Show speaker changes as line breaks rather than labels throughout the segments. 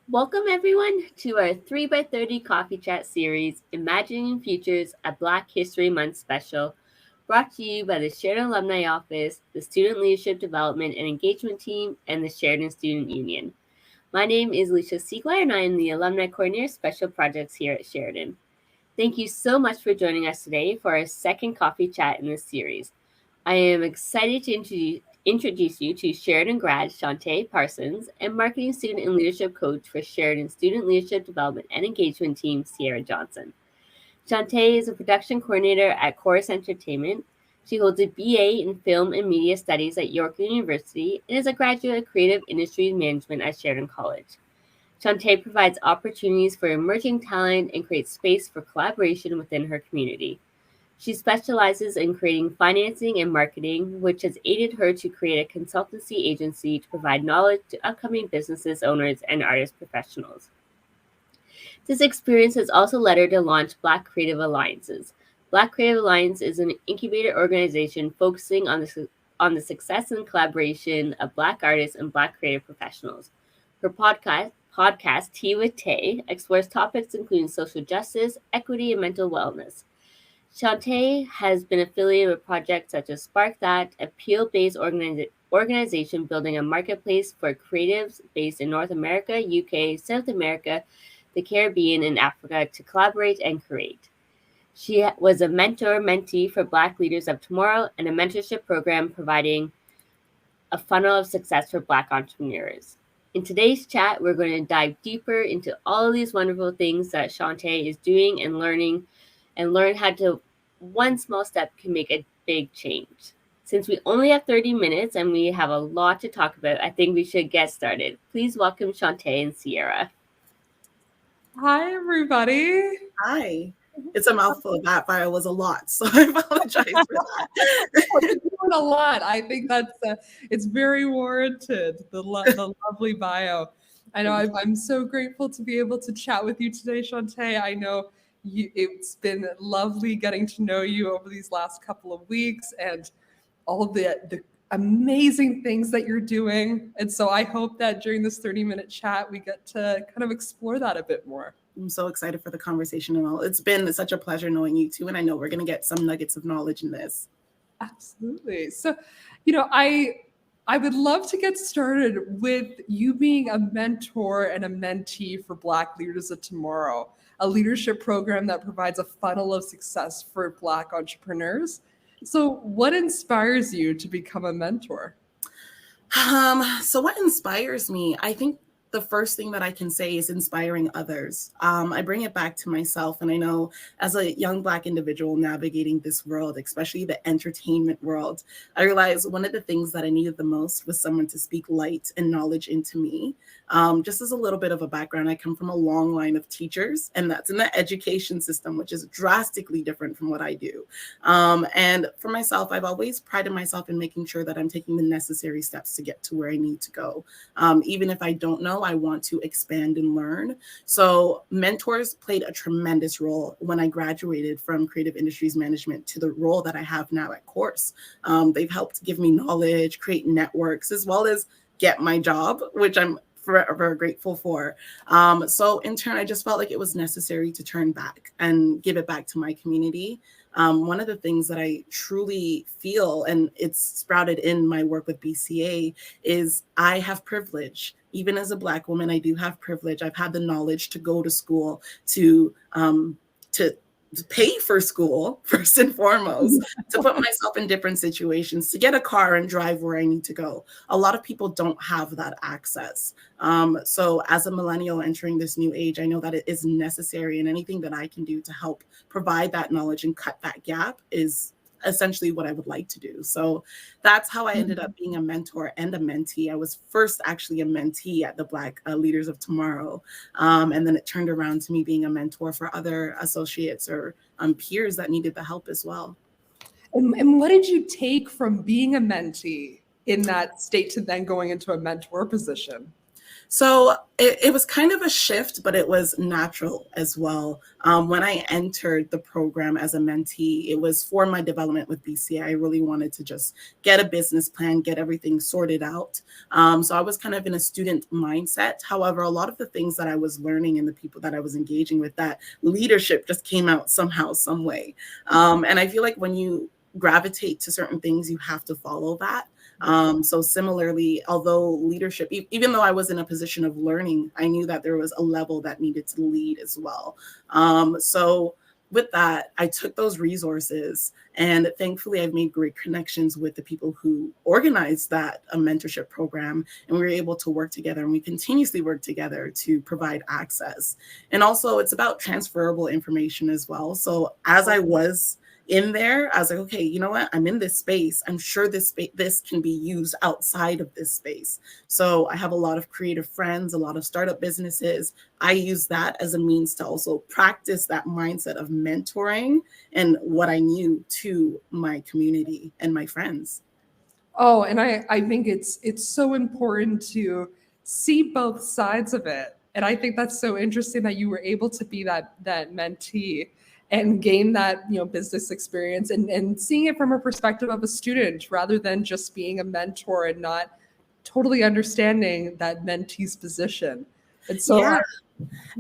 Welcome everyone to our 3x30 Coffee Chat series, Imagining Futures, a Black History Month special, brought to you by the Sheridan Alumni Office, the Student Leadership Development and Engagement Team, and the Sheridan Student Union. My name is Alicia Siegler, and I am the Alumni Coordinator Special Projects here at Sheridan. Thank you so much for joining us today for our second coffee chat in this series. I am excited to introduce you to Sheridan grad Shantay Parsons and marketing student and leadership coach for Sheridan Student Leadership Development and Engagement Team, Sierra Johnson. Shantay is a production coordinator at Chorus Entertainment. She holds a BA in Film and Media Studies at York University and is a graduate of Creative Industries Management at Sheridan College. Shantay provides opportunities for emerging talent and creates space for collaboration within her community. She specializes in creating financing and marketing, which has aided her to create a consultancy agency to provide knowledge to upcoming businesses owners and artist professionals. This experience has also led her to launch Black Creative Alliances. Black Creative Alliance is an incubator organization focusing on the success and collaboration of Black artists and Black creative professionals. Her podcast Tea with Tay, explores topics including social justice, equity, and mental wellness. Shantay has been affiliated with projects such as Spark That, a Peel-based organization building a marketplace for creatives based in North America, UK, South America, the Caribbean, and Africa to collaborate and create. She was a mentee for Black Leaders of Tomorrow and a mentorship program providing a funnel of success for Black entrepreneurs. In today's chat, we're going to dive deeper into all of these wonderful things that Shantay is doing and learn how to one small step can make a big change. Since we only have 30 minutes and we have a lot to talk about, I think we should get started. Please welcome Shantay and Sierra.
Hi, everybody.
Hi. It's a mouthful. That bio was a lot, so I apologize for that.
You're doing a lot. I think it's very warranted, the lovely bio. I know I'm so grateful to be able to chat with you today, Shantay. I know it's been lovely getting to know you over these last couple of weeks and all of the amazing things that you're doing. And so I hope that during this 30-minute chat, we get to kind of explore that a bit more.
I'm so excited for the conversation and all. It's been such a pleasure knowing you too. And I know we're going to get some nuggets of knowledge in this.
Absolutely. So, I would love to get started with you being a mentor and a mentee for Black Leaders of Tomorrow, a leadership program that provides a funnel of success for Black entrepreneurs. So what inspires you to become a mentor?
So what inspires me? I think the first thing that I can say is inspiring others. I bring it back to myself. And I know as a young Black individual navigating this world, especially the entertainment world, I realized one of the things that I needed the most was someone to speak light and knowledge into me. Just as a little bit of a background, I come from a long line of teachers, and that's in the education system, which is drastically different from what I do. And for myself, I've always prided myself in making sure that I'm taking the necessary steps to get to where I need to go. Even if I don't know, I want to expand and learn. So mentors played a tremendous role when I graduated from Creative Industries Management to the role that I have now at Course. They've helped give me knowledge, create networks, as well as get my job, which I'm forever grateful for. So in turn, I just felt like it was necessary to turn back and give it back to my community. One of the things that I truly feel, and it's sprouted in my work with BCA, is I have privilege. Even as a Black woman, I do have privilege. I've had the knowledge to go to school, to pay for school, first and foremost, to put myself in different situations, to get a car and drive where I need to go. A lot of people don't have that access. So as a millennial entering this new age, I know that it is necessary, and anything that I can do to help provide that knowledge and cut that gap is essentially what I would like to do. So that's how I ended up being a mentor and a mentee. I was first actually a mentee at the Black Leaders of Tomorrow. And then it turned around to me being a mentor for other associates or peers that needed the help as well.
And what did you take from being a mentee in that state to then going into a mentor position?
So it was kind of a shift, but it was natural as well. When I entered the program as a mentee, it was for my development with BCA. I really wanted to just get a business plan, get everything sorted out. So I was kind of in a student mindset. However, a lot of the things that I was learning and the people that I was engaging with, that leadership just came out somehow, some way. And I feel like when you gravitate to certain things, you have to follow that. So similarly, although leadership, even though I was in a position of learning, I knew that there was a level that needed to lead as well. So with that, I took those resources, and thankfully I've made great connections with the people who organized that a mentorship program, and we were able to work together, and we continuously work together to provide access. And also it's about transferable information as well. So as I was in there, I was like, okay, you know what? I'm in this space. I'm sure this can be used outside of this space. So I have a lot of creative friends, a lot of startup businesses. I use that as a means to also practice that mindset of mentoring and what I knew to my community and my friends.
Oh, and I think it's so important to see both sides of it. And I think that's so interesting that you were able to be that mentee and gain that, business experience and seeing it from a perspective of a student rather than just being a mentor and not totally understanding that mentee's position. And so
Yeah.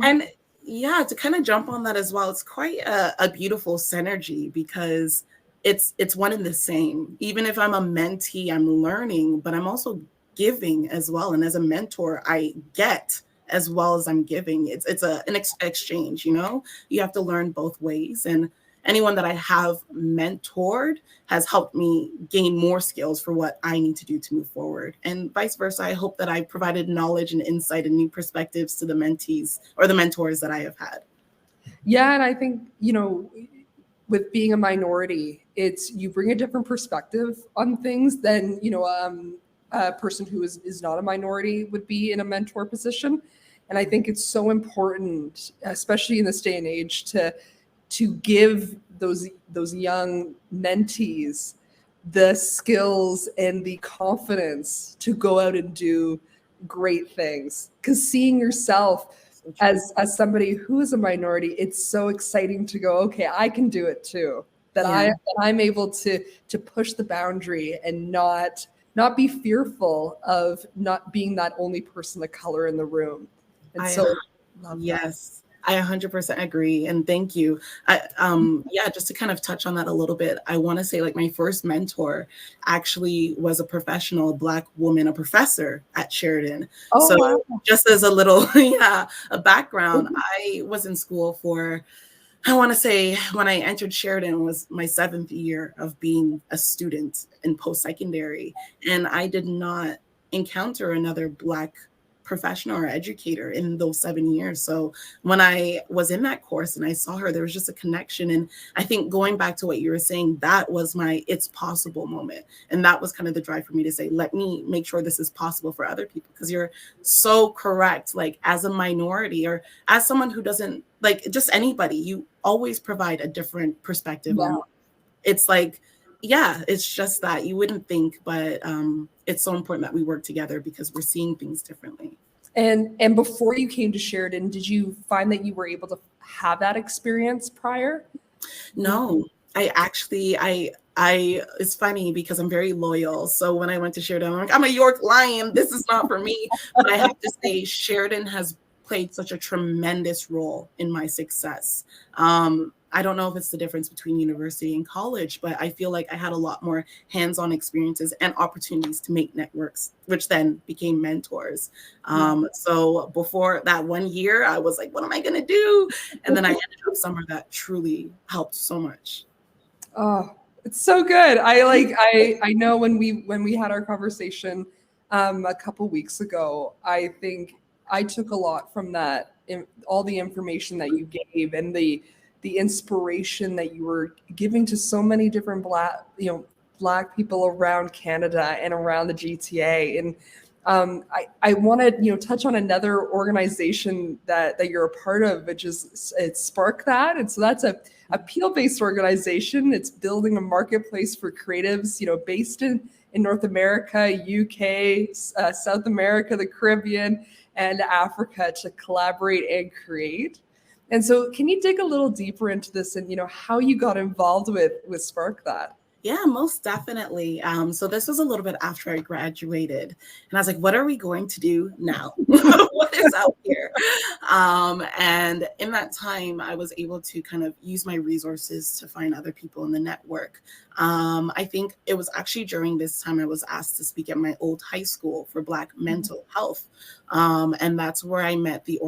And yeah, to kind of jump on that as well, it's quite a beautiful synergy because it's one and the same. Even if I'm a mentee, I'm learning, but I'm also giving as well. And as a mentor, I get as well as I'm giving. It's an exchange, you have to learn both ways. And anyone that I have mentored has helped me gain more skills for what I need to do to move forward. And vice versa, I hope that I provided knowledge and insight and new perspectives to the mentees or the mentors that I have had.
Yeah, and I think, with being a minority, it's you bring a different perspective on things than, a person who is not a minority would be in a mentor position. And I think it's so important, especially in this day and age, to give those young mentees the skills and the confidence to go out and do great things. Because seeing yourself as somebody who is a minority, it's so exciting to go, okay, I can do it too. That I'm able to push the boundary and not be fearful of not being that only person of color in the room. And love
yes. I 100% agree. And thank you. Just to kind of touch on that a little bit, I want to say like my first mentor actually was a professional Black woman, a professor at Sheridan.
Oh,
So
wow.
just as a little, a background, I was in school for, I want to say when I entered Sheridan was my 7th year of being a student in post-secondary. And I did not encounter another Black professional or educator in those 7 years. So when I was in that course and I saw her, there was just a connection. And I think going back to what you were saying, that was my it's possible moment. And that was kind of the drive for me to say, let me make sure this is possible for other people. Because you're so correct. Like as a minority or as someone who doesn't like just anybody, you always provide a different perspective on it's like, yeah, it's just that you wouldn't think, but it's so important that we work together because we're seeing things differently.
And before you came to Sheridan, did you find that you were able to have that experience prior?
No, I actually, I it's funny because I'm very loyal. So when I went to Sheridan, I'm like, I'm a York Lion. This is not for me. But I have to say, Sheridan has played such a tremendous role in my success. I don't know if it's the difference between university and college, but I feel like I had a lot more hands-on experiences and opportunities to make networks, which then became mentors. So before that 1 year, I was like, what am I going to do? And then I ended up somewhere that truly helped so much.
Oh, it's so good. I know when we had our conversation a couple weeks ago, I think I took a lot from that, all the information that you gave and the inspiration that you were giving to so many different Black people around Canada and around the GTA. And I want to touch on another organization that you're a part of, which is it's Spark That. And so that's a appeal-based organization. It's building a marketplace for creatives, based in North America, UK, South America, the Caribbean. and Africa to collaborate and create. And so can you dig a little deeper into this and, how you got involved with Spark That?
Yeah, most definitely. So this was a little bit after I graduated, and I was like, "What are we going to do now? What is out here?" And in that time, I was able to kind of use my resources to find other people in the network. I think it was actually during this time I was asked to speak at my old high school for Black mental health, and that's where I met the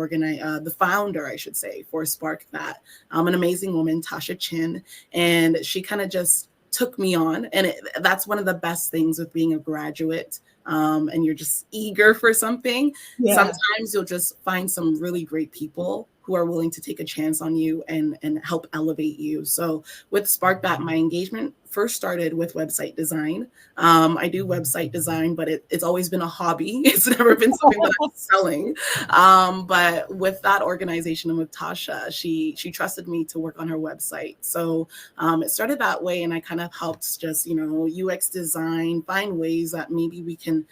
founder, I should say, for Spark That, an amazing woman, Tasha Chin, and she kind of just took me on. And that's one of the best things with being a graduate, and you're just eager for something. Yeah. Sometimes you'll just find some really great people who are willing to take a chance on you and help elevate you. So with Spark That, my engagement first started with website design. I do website design, but it's always been a hobby. It's never been something that I'm selling. But with that organization and with Tasha, she trusted me to work on her website. So it started that way, and I kind of helped just, UX design, find ways that maybe we can,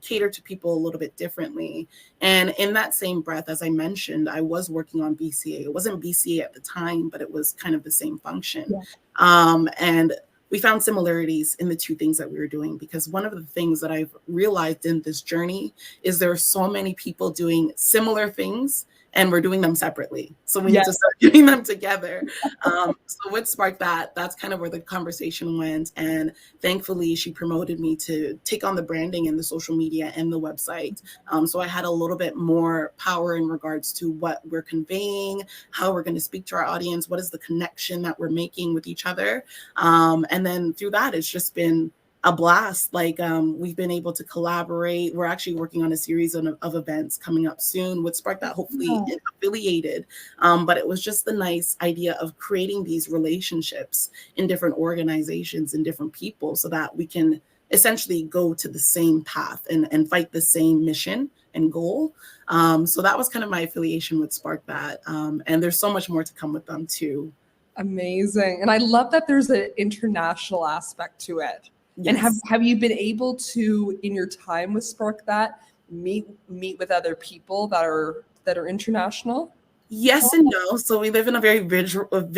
cater to people a little bit differently. And in that same breath, as I mentioned, I was working on BCA. It wasn't BCA at the time, but it was kind of the same function. Yeah. And we found similarities in the two things that we were doing, because one of the things that I've realized in this journey is there are so many people doing similar things, and we're doing them separately. So we need to start doing them together. So with Spark That, that's kind of where the conversation went. And thankfully, she promoted me to take on the branding and the social media and the website. So I had a little bit more power in regards to what we're conveying, how we're going to speak to our audience, what is the connection that we're making with each other. And then through that, it's just been a blast. Like we've been able to collaborate. We're actually working on a series of events coming up soon with Spark That, hopefully affiliated. But it was just the nice idea of creating these relationships in different organizations and different people so that we can essentially go to the same path and fight the same mission and goal. So that was kind of my affiliation with Spark That. And there's so much more to come with them too.
Amazing. And I love that there's an international aspect to it. Yes. And have you been able to, in your time with Spark That, meet with other people that are international?
Yes and no. So we live in a very virtual world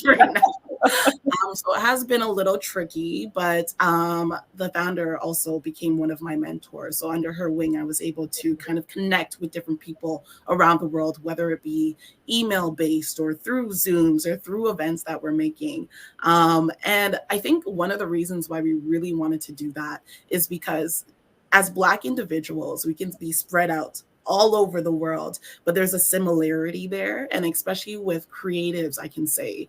right now. So it has been a little tricky, but the founder also became one of my mentors. So under her wing, I was able to kind of connect with different people around the world, whether it be email-based or through Zooms or through events that we're making. And I think one of the reasons why we really wanted to do that is because as Black individuals, we can be spread out all over the world, but there's a similarity there. And especially with creatives, I can say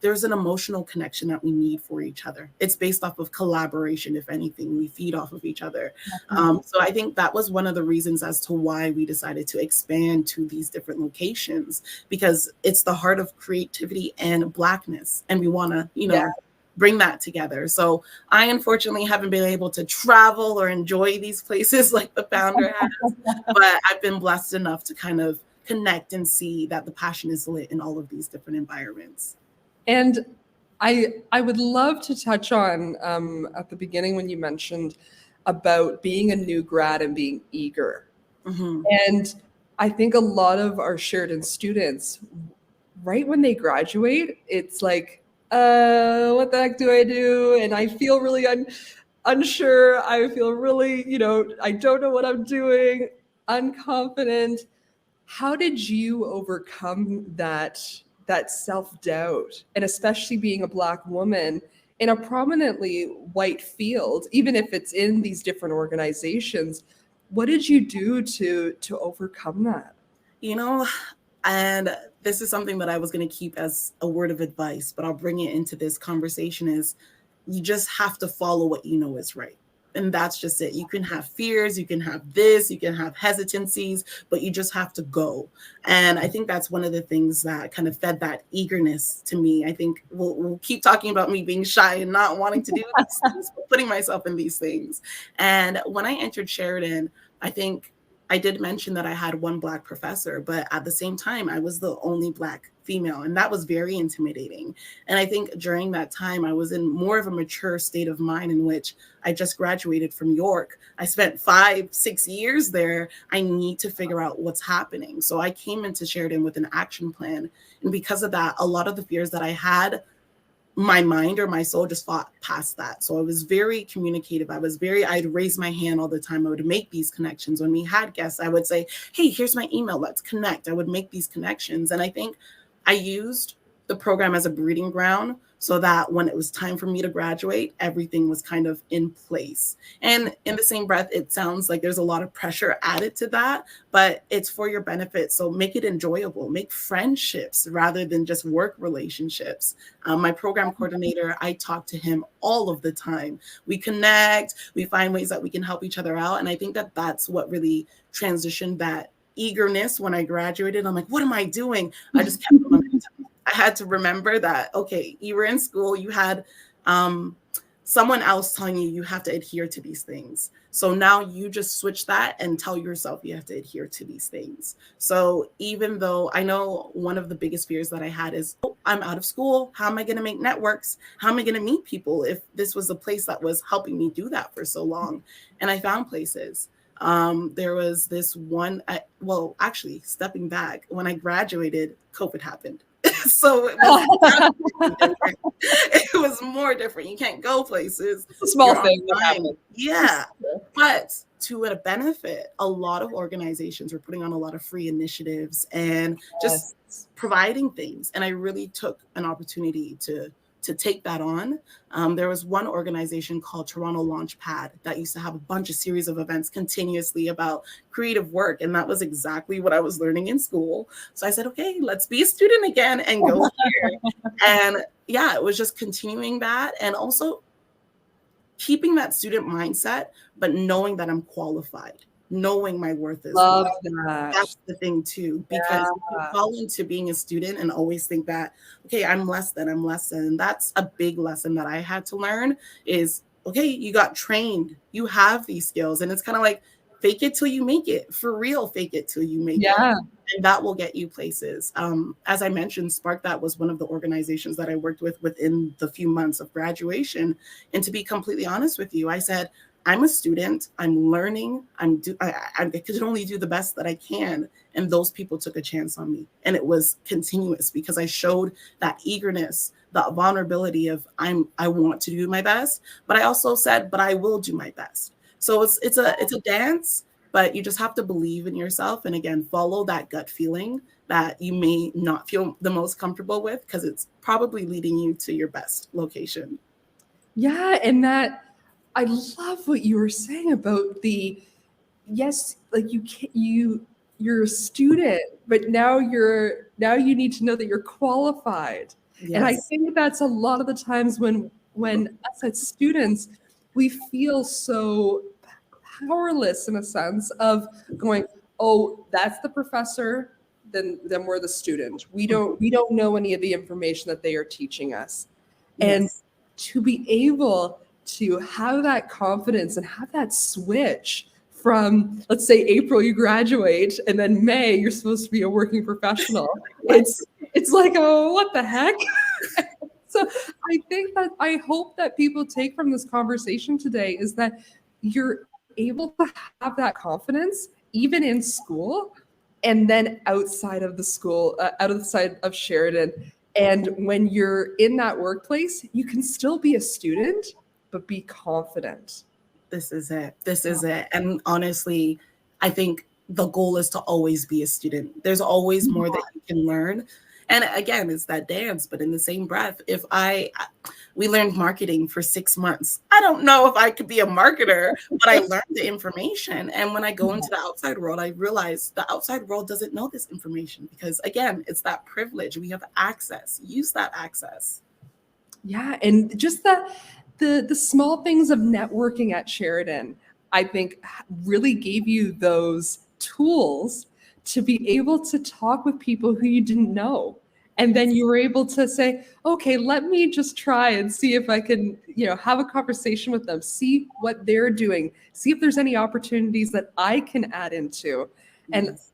there's an emotional connection that we need for each other. It's based off of collaboration. If anything, we feed off of each other. So I think that was one of the reasons as to why we decided to expand to these different locations, because it's the heart of creativity and Blackness. And we want to, bring that together. So I unfortunately haven't been able to travel or enjoy these places like the founder has, but I've been blessed enough to kind of connect and see that the passion is lit in all of these different environments.
And I would love to touch on at the beginning when you mentioned about being a new grad and being eager. Mm-hmm. And I think a lot of our Sheridan students, right when they graduate, it's like, what the heck do I do? And I feel really unsure. I feel really, I don't know what I'm doing, unconfident. How did you overcome that self-doubt? And especially being a Black woman in a prominently white field, even if it's in these different organizations, what did you do to overcome that?
And this is something that I was going to keep as a word of advice, but I'll bring it into this conversation, is you just have to follow what you know is right. And that's just it. You can have fears, you can have this, you can have hesitancies, but you just have to go. And I think that's one of the things that kind of fed that eagerness to me. I think we'll keep talking about me being shy and not wanting to do these things, but putting myself in these things. And when I entered Sheridan, I think I did mention that I had one Black professor, but at the same time, I was the only Black female, and that was very intimidating. And I think during that time, I was in more of a mature state of mind in which I just graduated from York. I spent 5-6 years there. I need to figure out what's happening. So I came into Sheridan with an action plan. And because of that, a lot of the fears that I had, my mind or my soul just fought past that. So I was very communicative. I'd raise my hand all the time. I would make these connections. When we had guests, I would say, hey, here's my email, let's connect. I would make these connections. And I think I used the program as a breeding ground so that when it was time for me to graduate, everything was kind of in place. And in the same breath, it sounds like there's a lot of pressure added to that, but it's for your benefit. So make it enjoyable, make friendships rather than just work relationships. My program coordinator, I talk to him all of the time. We connect, we find ways that we can help each other out. And I think that that's what really transitioned that eagerness when I graduated. I'm like, what am I doing? I just kept momentum. I had to remember that, okay, you were in school, you had someone else telling you have to adhere to these things. So now you just switch that and tell yourself you have to adhere to these things. So even though I know one of the biggest fears that I had is, oh, I'm out of school. How am I going to make networks? How am I going to meet people if this was a place that was helping me do that for so long? And I found places. There was this one, actually stepping back, when I graduated, COVID happened. So it was more different. You can't go places.
It's a small thing.
Yeah. But to a benefit, a lot of organizations were putting on a lot of free initiatives and just providing things. And I really took an opportunity to take that on. There was one organization called Toronto Launchpad that used to have a bunch of series of events continuously about creative work. And that was exactly what I was learning in school. So I said, okay, let's be a student again and go here. And yeah, it was just continuing that and also keeping that student mindset, but knowing that I'm qualified, knowing my worth is.
Love that.
That's the thing too, because you fall into being a student and always think that, okay, I'm less than. And that's a big lesson that I had to learn is, okay, you got trained, you have these skills, and it's kind of like fake it till you make it. For real, fake it till you make it. And that will get you places. As I mentioned, Spark That was one of the organizations that I worked with within the few months of graduation. And to be completely honest with you, I said, I'm a student, I'm learning, I can only do the best that I can. And those people took a chance on me. And it was continuous because I showed that eagerness, the vulnerability of I want to do my best, but I also said, but I will do my best. So it's a dance, but you just have to believe in yourself. And again, follow that gut feeling that you may not feel the most comfortable with because it's probably leading you to your best location.
Yeah, and that I love what you were saying about like you're a student, but now you need to know that you're qualified. Yes. And I think that's a lot of the times when us as students, we feel so powerless in a sense of going, oh, that's the professor, then we're the student. We don't know any of the information that they are teaching us. Yes. And to be able to have that confidence and have that switch from, let's say, April you graduate and then May you're supposed to be a working professional. It's like, oh, what the heck? So I think that I hope that people take from this conversation today is that you're able to have that confidence even in school and then outside of the school, outside of Sheridan. And when you're in that workplace, you can still be a student, but be confident.
This is it. And honestly, I think the goal is to always be a student. There's always more that you can learn. And again, it's that dance, but in the same breath, if we learned marketing for 6 months, I don't know if I could be a marketer, but I learned the information. And when I go into the outside world, I realize the outside world doesn't know this information because again, it's that privilege. We have access, use that access.
Yeah. And just the small things of networking at Sheridan, I think really gave you those tools to be able to talk with people who you didn't know And then you were able to say, okay, let me just try and see if I can, have a conversation with them, see what they're doing, see if there's any opportunities that I can add into. And
Yes.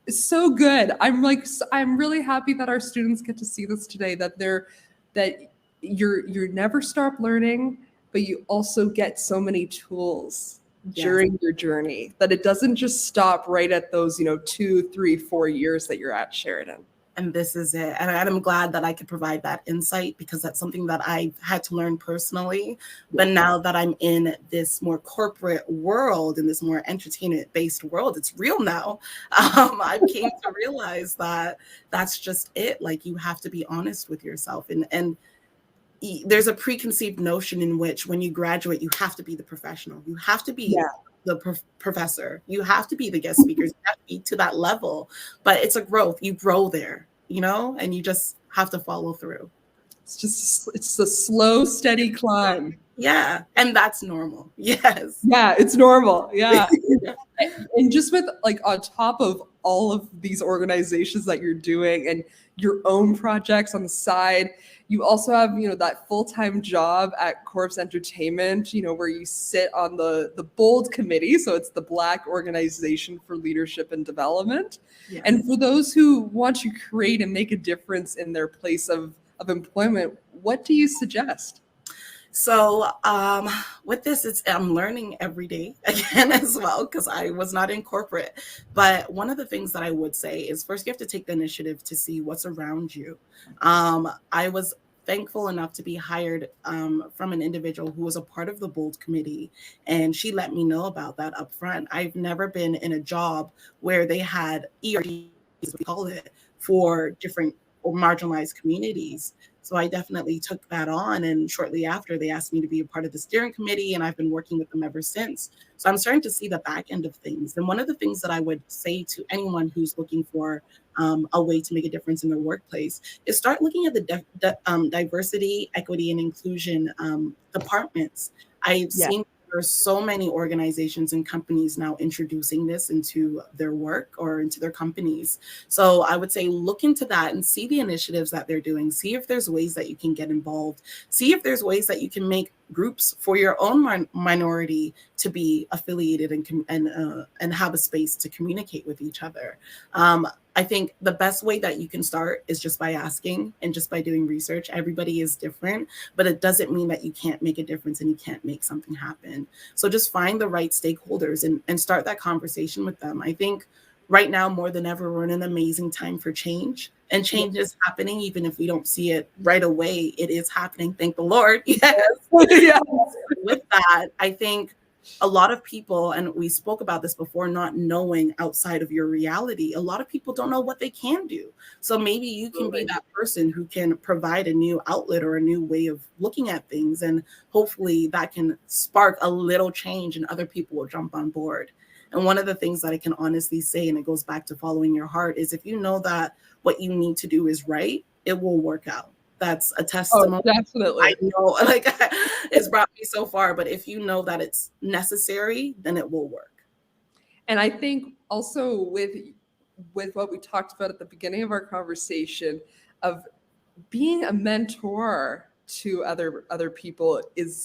it's so good. I'm really happy that our students get to see this today, that you're never stop learning, but you also get so many tools during your journey, that it doesn't just stop right at those, 2, 3, 4 years that you're at Sheridan.
And this is it. And I'm glad that I could provide that insight, because that's something that I've had to learn personally. But now that I'm in this more corporate world, in this more entertainment-based world, it's real now. I came to realize that that's just it. Like, you have to be honest with yourself. And there's a preconceived notion in which when you graduate, you have to be the professional. You have to be the professor. You have to be the guest speakers. You have to be to that level. But it's a growth. You grow there, and you just have to follow through.
It's a slow, steady climb.
Yeah. And that's normal. Yes.
Yeah, it's normal. Yeah. And just with, like, on top of all of these organizations that you're doing and your own projects on the side, you also have, that full-time job at Corpse Entertainment, where you sit on the BOLD committee. So it's the Black Organization for Leadership and Development. Yes. And for those who want to create and make a difference in their place of employment, what do you suggest?
So with this, I'm learning every day again as well, because I was not in corporate. But one of the things that I would say is, first, you have to take the initiative to see what's around you. I was thankful enough to be hired from an individual who was a part of the BOLD committee, and she let me know about that up front. I've never been in a job where they had ERDs, as we call it, for different or marginalized communities. So I definitely took that on. And shortly after, they asked me to be a part of the steering committee, and I've been working with them ever since. So I'm starting to see the back end of things. And one of the things that I would say to anyone who's looking for a way to make a difference in their workplace is start looking at the diversity, equity, and inclusion departments. I've seen there's so many organizations and companies now introducing this into their work or into their companies. So I would say look into that and see the initiatives that they're doing. See if there's ways that you can get involved. See if there's ways that you can make groups for your own minority to be affiliated and have a space to communicate with each other. I think the best way that you can start is just by asking and just by doing research. Everybody is different, but it doesn't mean that you can't make a difference and you can't make something happen. So just find the right stakeholders and start that conversation with them. I think right now, more than ever, we're in an amazing time for change. And change is happening, even if we don't see it right away. It is happening. Thank the Lord. Yes. Yes. With that, I think a lot of people, and we spoke about this before, not knowing outside of your reality, a lot of people don't know what they can do. So maybe you can be that person who can provide a new outlet or a new way of looking at things. And hopefully that can spark a little change and other people will jump on board. And one of the things that I can honestly say, and it goes back to following your heart, is if you know that what you need to do is right, it will work out. That's a testimony.
Oh, definitely.
I know, like, it's brought me so far, but if you know that it's necessary, then it will work.
And I think also with what we talked about at the beginning of our conversation of being a mentor to other people is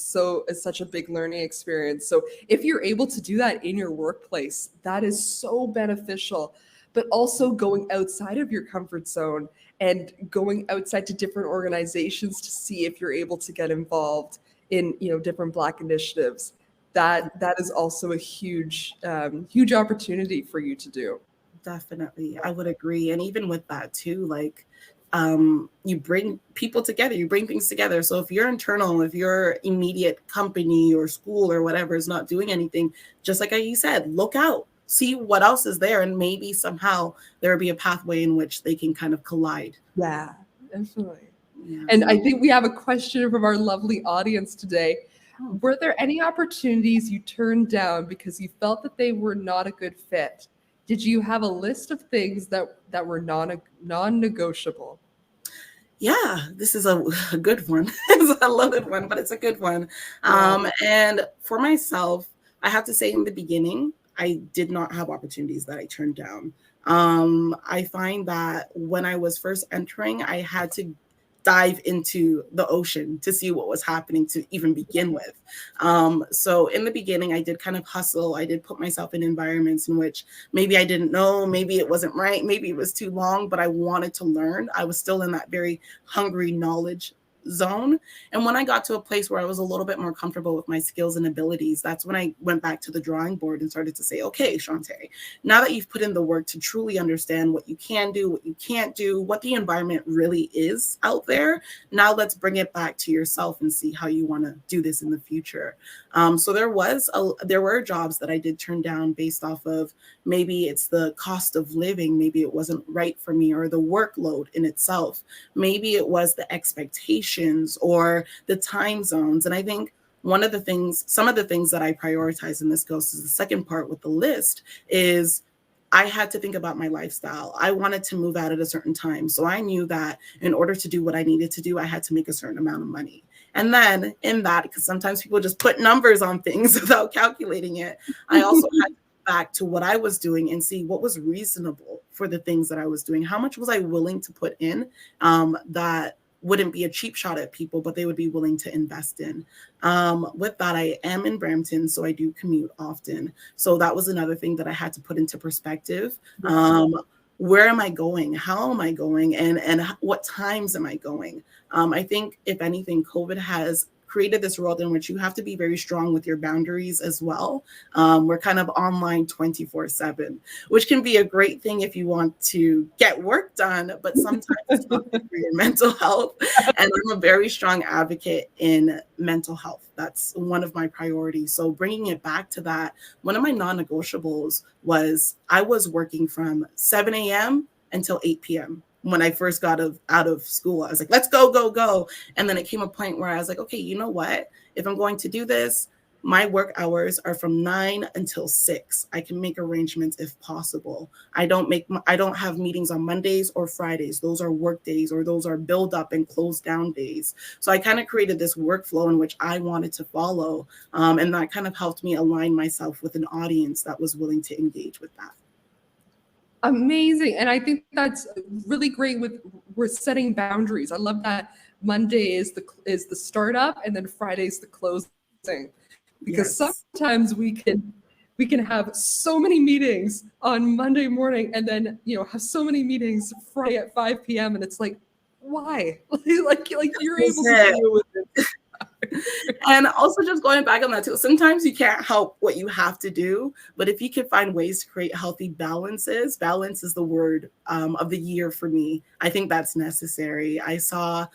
such a big learning experience. So if you're able to do that in your workplace, that is so beneficial. But also going outside of your comfort zone and going outside to different organizations to see if you're able to get involved in different Black initiatives. That is also a huge opportunity for you to do.
Definitely, I would agree. And even with that too, like you bring people together, you bring things together. So if your internal, if your immediate company or school or whatever is not doing anything, just like you said, look out. See what else is there, and maybe somehow there will be a pathway in which they can kind of collide.
Yeah, definitely. Yeah. And I think we have a question from our lovely audience today. Were there any opportunities you turned down because you felt that they were not a good fit? Did you have a list of things that were non-negotiable?
Yeah, this is a good one. It's a loaded one, but it's a good one. And for myself, I have to say in the beginning, I did not have opportunities that I turned down. I find that when I was first entering, I had to dive into the ocean to see what was happening to even begin with. So in the beginning, I did kind of hustle. I did put myself in environments in which maybe I didn't know, maybe it wasn't right, maybe it was too long, but I wanted to learn. I was still in that very hungry knowledge zone. And when I got to a place where I was a little bit more comfortable with my skills and abilities, that's when I went back to the drawing board and started to say, okay, Shantay, now that you've put in the work to truly understand what you can do, what you can't do, what the environment really is out there, now let's bring it back to yourself and see how you want to do this in the future. So there were jobs that I did turn down based off of maybe it's the cost of living, maybe it wasn't right for me, or the workload in itself. Maybe it was the expectations or the time zones. And I think some of the things that I prioritize, and this goes to the second part with the list, is I had to think about my lifestyle. I wanted to move out at a certain time. So I knew that in order to do what I needed to do, I had to make a certain amount of money. And then in that, because sometimes people just put numbers on things without calculating it, I also had to go back to what I was doing and see what was reasonable for the things that I was doing. How much was I willing to put in that wouldn't be a cheap shot at people, but they would be willing to invest in. With that, I am in Brampton, so I do commute often. So that was another thing that I had to put into perspective. Where am I going? How am I going? And what times am I going? I think, if anything, COVID has created this world in which you have to be very strong with your boundaries as well. We're kind of online 24/7, which can be a great thing if you want to get work done, but sometimes it's not good for your mental health. And I'm a very strong advocate in mental health. That's one of my priorities. So bringing it back to that, one of my non-negotiables was I was working from 7 a.m. until 8 p.m. When I first got out of school. I was like, let's go, go, go. And then it came a point where I was like, okay, you know what? If I'm going to do this, my work hours are from 9 until 6. I can make arrangements if possible. I don't have meetings on Mondays or Fridays. Those are work days, or those are build up and close down days. So I kind of created this workflow in which I wanted to follow. And that kind of helped me align myself with an audience that was willing to engage with that.
Amazing. And I think that's really great we're setting boundaries. I love that Monday is the startup and then Friday's the closing. Because yes, sometimes we can have so many meetings on Monday morning and then have so many meetings Friday at 5 p.m. and it's like, why? like you're able to deal with it.
And also just going back on that too, sometimes you can't help what you have to do, but if you can find ways to create healthy balances, balance is the word of the year for me. I think that's necessary. I saw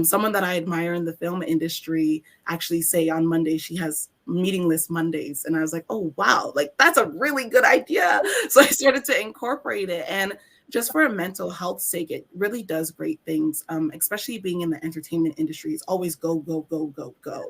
someone that I admire in the film industry actually say on Monday she has meetingless Mondays. And I was like, oh, wow, like that's a really good idea. So I started to incorporate it. And just for a mental health sake, it really does great things, especially being in the entertainment industry. It's always go, go, go, go, go.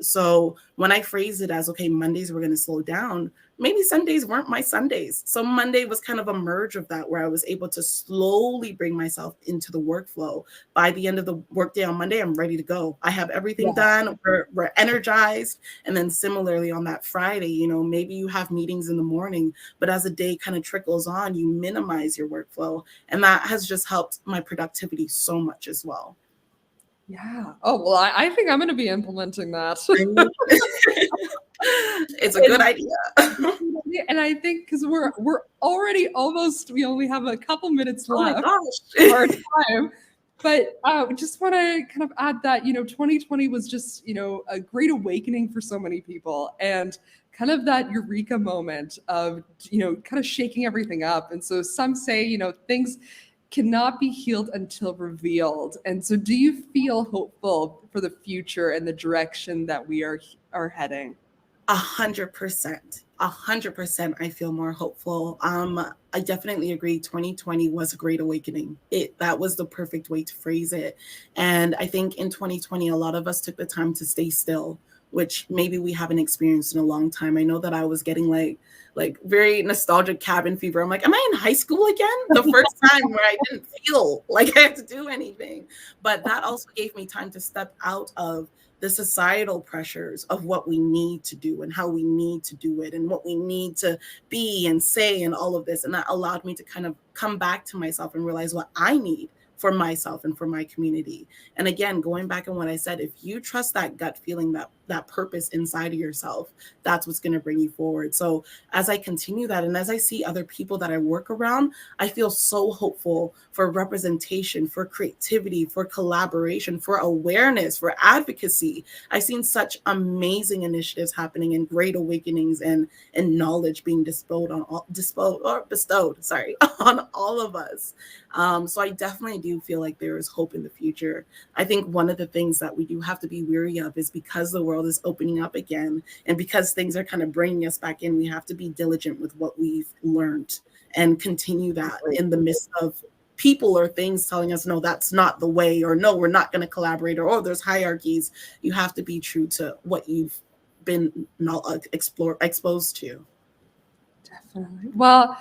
So when I phrase it as, okay, Mondays we're going to slow down, maybe Sundays weren't my Sundays. So Monday was kind of a merge of that, where I was able to slowly bring myself into the workflow. By the end of the workday on Monday, I'm ready to go. I have everything done. We're energized. And then similarly on that Friday, maybe you have meetings in the morning, but as the day kind of trickles on, you minimize your workflow. And that has just helped my productivity so much as well.
Yeah. Oh, well, I think I'm going to be implementing that.
It's a good idea.
And I think because we're already we only have a couple minutes left
of
our time. But just want to kind of add that, 2020 was just, a great awakening for so many people, and kind of that eureka moment of, kind of shaking everything up. And so some say, things cannot be healed until revealed. And so do you feel hopeful for the future and the direction that we are heading?
100%. 100%. I feel more hopeful. I definitely agree. 2020 was a great awakening. That was the perfect way to phrase it. And I think in 2020, a lot of us took the time to stay still, which maybe we haven't experienced in a long time. I know that I was getting like very nostalgic cabin fever. I'm like, am I in high school again? The first time where I didn't feel like I had to do anything. But that also gave me time to step out of the societal pressures of what we need to do and how we need to do it and what we need to be and say and all of this. And that allowed me to kind of come back to myself and realize what I need for myself and for my community. And again, going back on what I said, if you trust that gut feeling, that purpose inside of yourself, that's what's going to bring you forward. So as I continue that, and as I see other people that I work around, I feel so hopeful for representation, for creativity, for collaboration, for awareness, for advocacy. I've seen such amazing initiatives happening and great awakenings and knowledge being bestowed on all of us. So I definitely do feel like there is hope in the future. I think one of the things that we do have to be weary of is because the world is opening up again and because things are kind of bringing us back in, we have to be diligent with what we've learned and continue that in the midst of people or things telling us, no, that's not the way, or no, we're not going to collaborate, or, oh, there's hierarchies. You have to be true to what you've been exposed to.
Definitely. Well,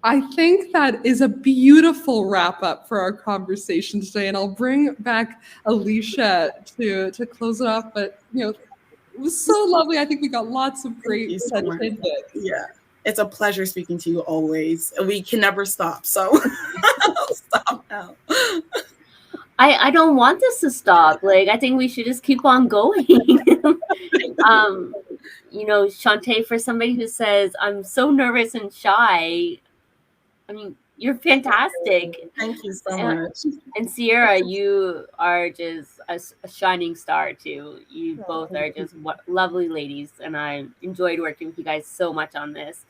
I think that is a beautiful wrap up for our conversation today. And I'll bring back Alicia to close it off. But, it was so lovely. I think we got lots of great tidbits.
Yeah, it's a pleasure speaking to you always. We can never stop. So I'll stop now.
I don't want this to stop. Like, I think we should just keep on going. Shantay, for somebody who says, I'm so nervous and shy, I mean, you're fantastic.
Thank you so much.
And Sierra, you are just a shining star too. You both are just lovely ladies, and I enjoyed working with you guys so much on this.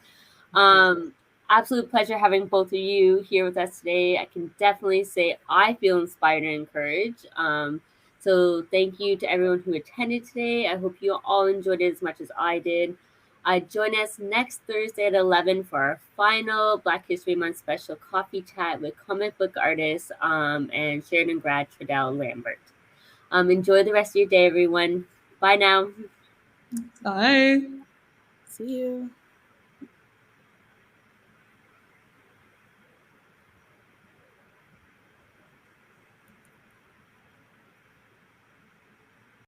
Absolute pleasure having both of you here with us today. I can definitely say I feel inspired and encouraged. So thank you to everyone who attended today. I hope you all enjoyed it as much as I did. Join us next Thursday at 11 for our final Black History Month special coffee chat with comic book artist and Sheridan grad Trudell Lambert. Enjoy the rest of your day, everyone. Bye now.
Bye.
See you.